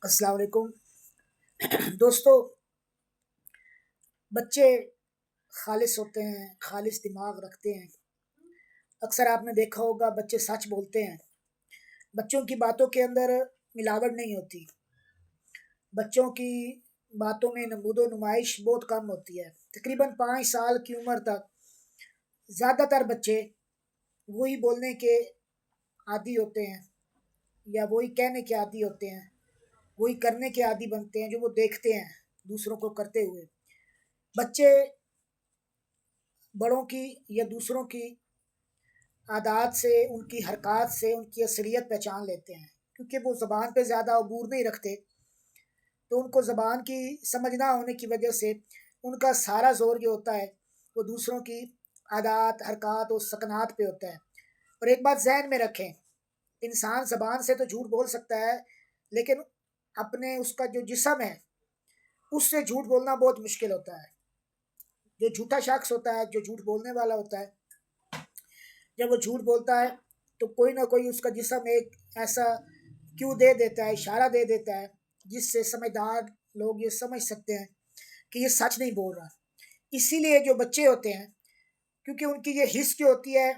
السلام علیکم دوستو. بچے خالص ہوتے ہیں، خالص دماغ رکھتے ہیں. اکثر آپ نے دیکھا ہوگا بچے سچ بولتے ہیں. بچوں کی باتوں کے اندر ملاوٹ نہیں ہوتی. بچوں کی باتوں میں نمود و نمائش بہت کم ہوتی ہے. تقریباً 5 سال کی عمر تک زیادہ تر بچے وہی بولنے کے عادی ہوتے ہیں، یا وہی کہنے کے عادی ہوتے ہیں، وہی کرنے کے عادی بنتے ہیں جو وہ دیکھتے ہیں دوسروں کو کرتے ہوئے. بچے بڑوں کی یا دوسروں کی عادات سے، ان کی حرکات سے ان کی اصلیت پہچان لیتے ہیں. کیونکہ وہ زبان پہ زیادہ عبور نہیں رکھتے، تو ان کو زبان کی سمجھ نہ ہونے کی وجہ سے ان کا سارا زور جو ہوتا ہے وہ دوسروں کی عادات، حرکات اور سکنات پہ ہوتا ہے. اور ایک بات ذہن میں رکھیں، انسان زبان سے تو جھوٹ بول سکتا ہے، لیکن اپنے اس کا جو جسم ہے اس سے جھوٹ بولنا بہت مشکل ہوتا ہے. جو جھوٹا شخص ہوتا ہے، جو جھوٹ بولنے والا ہوتا ہے، جب وہ جھوٹ بولتا ہے تو کوئی نہ کوئی اس کا جسم ایک ایسا کیوں دے دیتا ہے، اشارہ دے دیتا ہے، جس سے سمجھدار لوگ یہ سمجھ سکتے ہیں کہ یہ سچ نہیں بول رہا. اسی لیے جو بچے ہوتے ہیں، کیونکہ ان کی یہ حس جو ہوتی ہے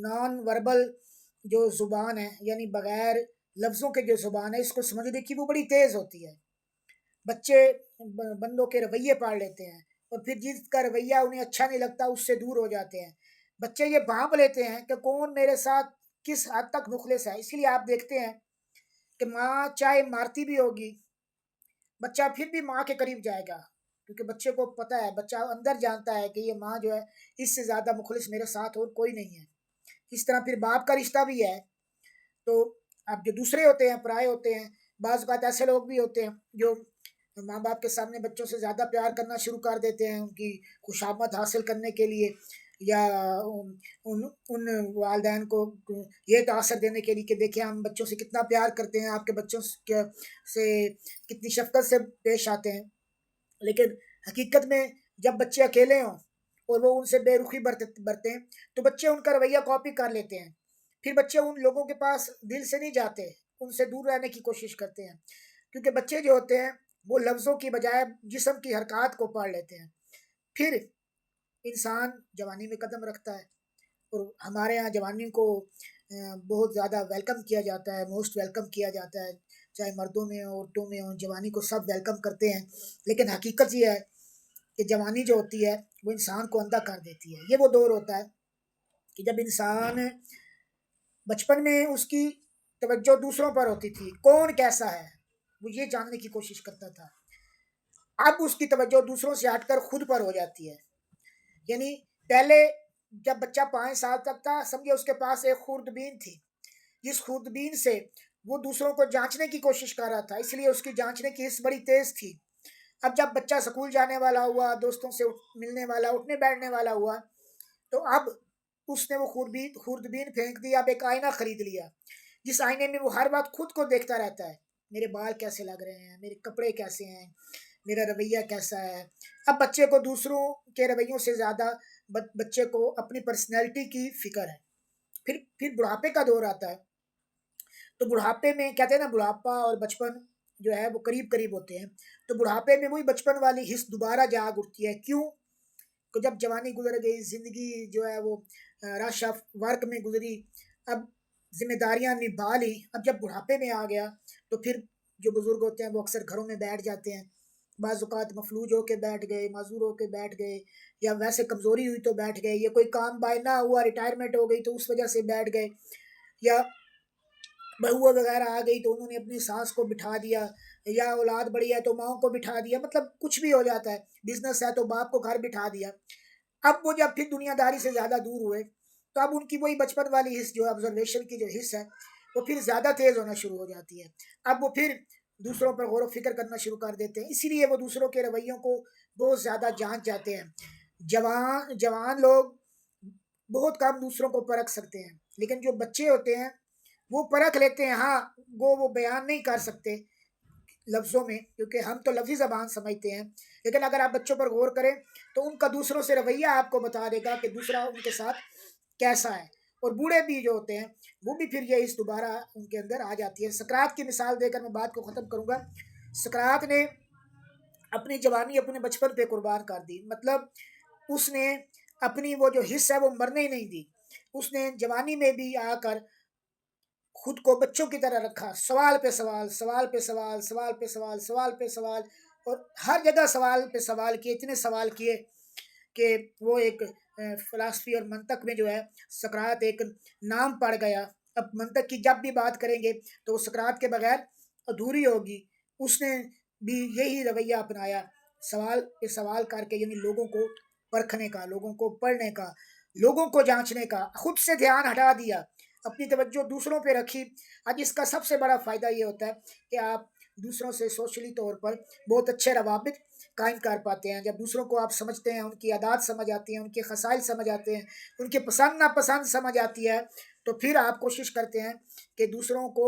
نان وربل جو زبان ہے، یعنی بغیر لفظوں کے جو زبان ہے، اس کو سمجھنے کی وہ بڑی تیز ہوتی ہے. بچے بندوں کے رویے پاڑ لیتے ہیں، اور پھر جس کا رویہ انہیں اچھا نہیں لگتا اس سے دور ہو جاتے ہیں. بچے یہ بھانپ لیتے ہیں کہ کون میرے ساتھ کس حد تک مخلص ہے. اسی لیے آپ دیکھتے ہیں کہ ماں چاہے مارتی بھی ہوگی، بچہ پھر بھی ماں کے قریب جائے گا، کیونکہ بچے کو پتہ ہے، بچہ اندر جانتا ہے کہ یہ ماں جو ہے اس سے زیادہ مخلص میرے ساتھ اور کوئی نہیں ہے. اس طرح پھر باپ کا رشتہ بھی ہے. تو اب جو دوسرے ہوتے ہیں، پرائے ہوتے ہیں، بعض اوقات ایسے لوگ بھی ہوتے ہیں جو ماں باپ کے سامنے بچوں سے زیادہ پیار کرنا شروع کر دیتے ہیں، ان کی خوشامد حاصل کرنے کے لیے، یا ان والدین کو یہ تاثر دینے کے لیے کہ دیکھیں ہم بچوں سے کتنا پیار کرتے ہیں، آپ کے بچوں سے کتنی شفقت سے پیش آتے ہیں. لیکن حقیقت میں جب بچے اکیلے ہوں اور وہ ان سے بے رخی برتے ہیں تو بچے ان کا رویہ کاپی کر لیتے ہیں. پھر بچے ان لوگوں کے پاس دل سے نہیں جاتے، ان سے دور رہنے کی کوشش کرتے ہیں، کیونکہ بچے جو ہوتے ہیں وہ لفظوں کی بجائے جسم کی حرکات کو پڑھ لیتے ہیں. پھر انسان جوانی میں قدم رکھتا ہے، اور ہمارے ہاں جوانی کو بہت زیادہ ویلکم کیا جاتا ہے، موسٹ ویلکم کیا جاتا ہے، چاہے مردوں میں ہوں عورتوں میں ہوں، جوانی کو سب ویلکم کرتے ہیں. لیکن حقیقت یہ ہے کہ جوانی جو ہوتی ہے وہ انسان کو اندھا کر دیتی ہے. یہ وہ دور ہوتا ہے کہ جب انسان بچپن میں اس کی توجہ دوسروں پر ہوتی تھی، کون کیسا ہے وہ یہ جاننے کی کوشش کرتا تھا. اب اس کی توجہ دوسروں سے ہٹ کر خود پر ہو جاتی ہے. یعنی پہلے جب بچہ 5 سال تک تھا، سمجھے اس کے پاس ایک خوردبین تھی، جس خوردبین سے وہ دوسروں کو جانچنے کی کوشش کر رہا تھا، اس لیے اس کی جانچنے کی حس بڑی تیز تھی. اب جب بچہ سکول جانے والا ہوا، دوستوں سے ملنے والا، اٹھنے بیٹھنے والا ہوا، تو اب اس نے وہ خوردبین پھینک دی. اب ایک آئینہ خرید لیا، جس آئینے میں وہ ہر وقت خود کو دیکھتا رہتا ہے. میرے بال کیسے لگ رہے ہیں، میرے کپڑے کیسے ہیں، میرا رویہ کیسا ہے. اب بچے کو دوسروں کے رویوں سے زیادہ بچے کو اپنی پرسنالٹی کی فکر ہے. پھر بڑھاپے کا دور آتا ہے. تو بڑھاپے میں کہتے ہیں نا، بڑھاپا اور بچپن جو ہے وہ قریب قریب ہوتے ہیں. تو بڑھاپے میں وہی بچپن والی حس دوبارہ جاگ اٹھتی ہے. کیوں کہ جب جوانی گزر گئی، زندگی جو ہے وہ رش آف ورک میں گزری، اب ذمہ داریاں نبھا لی. اب جب بڑھاپے میں آ گیا تو پھر جو بزرگ ہوتے ہیں وہ اکثر گھروں میں بیٹھ جاتے ہیں. بعض اوقات مفلوج ہو کے بیٹھ گئے، معذور ہو کے بیٹھ گئے، یا ویسے کمزوری ہوئی تو بیٹھ گئے، یا کوئی کام بائی نہ ہوا، ریٹائرمنٹ ہو گئی تو اس وجہ سے بیٹھ گئے، یا بہویں وغیرہ آ گئی تو انہوں نے اپنی سانس کو بٹھا دیا، یا اولاد بڑی ہے تو ماؤں کو بٹھا دیا. مطلب کچھ بھی ہو جاتا ہے، بزنس ہے تو باپ کو گھر بٹھا دیا. اب وہ جب پھر دنیا داری سے زیادہ دور ہوئے تو اب ان کی وہی بچپن والی حس جو آبزرویشن کی جو حس ہے وہ پھر زیادہ تیز ہونا شروع ہو جاتی ہے. اب وہ پھر دوسروں پر غور و فکر کرنا شروع کر دیتے ہیں. اسی لیے وہ دوسروں کے رویوں کو بہت زیادہ جانچ جاتے ہیں. جوان لوگ بہت کم دوسروں کو پرکھ سکتے ہیں، لیکن جو بچے ہوتے ہیں وہ پرکھ لیتے ہیں. ہاں، وہ بیان نہیں کر سکتے لفظوں میں، کیونکہ ہم تو لفظی زبان سمجھتے ہیں، لیکن اگر آپ بچوں پر غور کریں تو ان کا دوسروں سے رویہ آپ کو بتا دے گا کہ دوسرا ان کے ساتھ کیسا ہے. اور بوڑھے بھی جو ہوتے ہیں وہ بھی پھر یہ اس دوبارہ ان کے اندر آ جاتی ہے۔ سقراط کی مثال دے کر میں بات کو ختم کروں گا۔ سقراط نے اپنی جوانی اپنے بچپن پہ قربان کر دی، مطلب اس نے اپنی وہ جو حص ہے وہ مرنے ہی نہیں دی، اس نے جوانی میں بھی آ کر خود کو بچوں کی طرح رکھا، سوال پہ سوال، سوال پہ سوال، سوال پہ سوال، سوال پہ سوال، اور ہر جگہ سوال پہ سوال کیے، اتنے سوال کیے کہ وہ ایک فلسفی اور منطق میں جو ہے سقراط ایک نام پڑ گیا۔ اب منطق کی جب بھی بات کریں گے تو وہ سقراط کے بغیر ادھوری ہوگی۔ اس نے بھی یہی رویہ اپنایا، سوال پہ سوال کر کے، یعنی لوگوں کو پرکھنے کا، لوگوں کو پڑھنے کا، لوگوں کو جانچنے کا، خود سے دھیان ہٹا دیا، اپنی توجہ دوسروں پہ رکھی۔ آج اس کا سب سے بڑا فائدہ یہ ہوتا ہے کہ آپ دوسروں سے سوشلی طور پر بہت اچھے روابط قائم کر پاتے ہیں۔ جب دوسروں کو آپ سمجھتے ہیں، ان کی عادات سمجھ آتی ہیں، ان کے خصائل سمجھ آتے ہیں، ان کے پسند ناپسند سمجھ آتی ہے، تو پھر آپ کوشش کرتے ہیں کہ دوسروں کو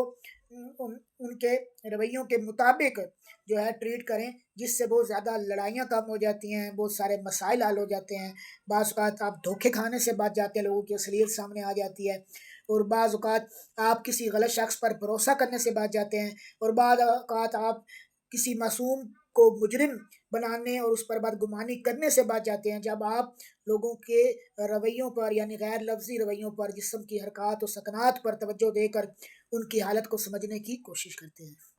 ان کے رویوں کے مطابق جو ہے ٹریٹ کریں، جس سے بہت زیادہ لڑائیاں کم ہو جاتی ہیں، بہت سارے مسائل حل ہو جاتے ہیں۔ بعض اوقات آپ دھوکے کھانے سے بچ جاتے ہیں، لوگوں کی اصلیت سامنے آ جاتی ہے، اور بعض اوقات آپ کسی غلط شخص پر بھروسہ کرنے سے بچ جاتے ہیں، اور بعض اوقات آپ کسی معصوم کو مجرم بنانے اور اس پر بدگمانی کرنے سے بچ جاتے ہیں، جب آپ لوگوں کے رویوں پر، یعنی غیر لفظی رویوں پر، جسم کی حرکات و سکنات پر توجہ دے کر ان کی حالت کو سمجھنے کی کوشش کرتے ہیں۔